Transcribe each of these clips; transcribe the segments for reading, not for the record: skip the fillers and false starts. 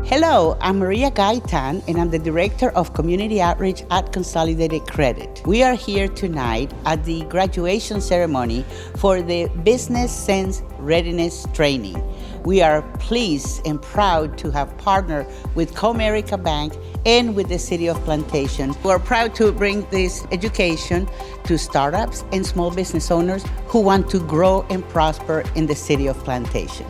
Hello, I'm Maria Gaitan, and I'm the Director of Community Outreach at Consolidated Credit. We are here tonight at the graduation ceremony for the Business Sense Readiness Training. We are pleased and proud to have partnered with Comerica Bank and with the City of Plantation. We're proud to bring this education to startups and small business owners who want to grow and prosper in the City of Plantation.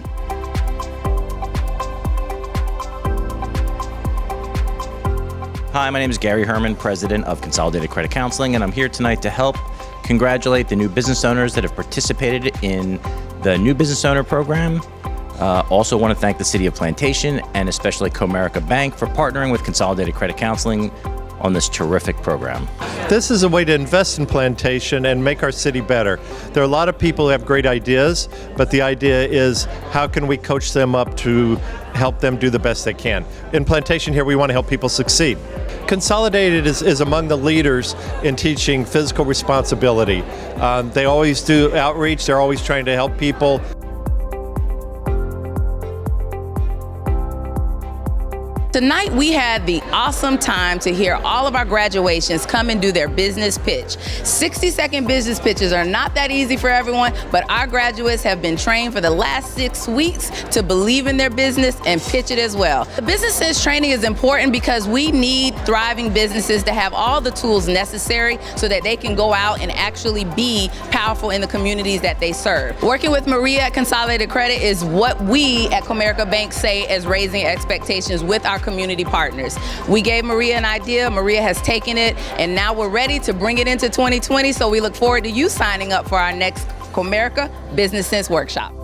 Hi, my name is Gary Herman, President of Consolidated Credit Counseling, and I'm here tonight to help congratulate the new business owners that have participated in the New Business Owner Program. Also want to thank the City of Plantation and especially Comerica Bank for partnering with Consolidated Credit Counseling on this terrific program. This is a way to invest in Plantation and make our city better. There are a lot of people who have great ideas, but the idea is how can we coach them up to help them do the best they can. In Plantation here, we want to help people succeed. Consolidated is among the leaders in teaching fiscal responsibility. They always do outreach, they're always trying to help people. Tonight we had the awesome time to hear all of our graduations come and do their business pitch. 60-second business pitches are not that easy for everyone, but our graduates have been trained for the last 6 weeks to believe in their business and pitch it as well. The business sense training is important because we need thriving businesses to have all the tools necessary so that they can go out and actually be powerful in the communities that they serve. Working with Maria at Consolidated Credit is what we at Comerica Bank say as raising expectations with our community partners. We gave Maria an idea, Maria has taken it, and now we're ready to bring it into 2020, so we look forward to you signing up for our next Comerica Business Sense Workshop.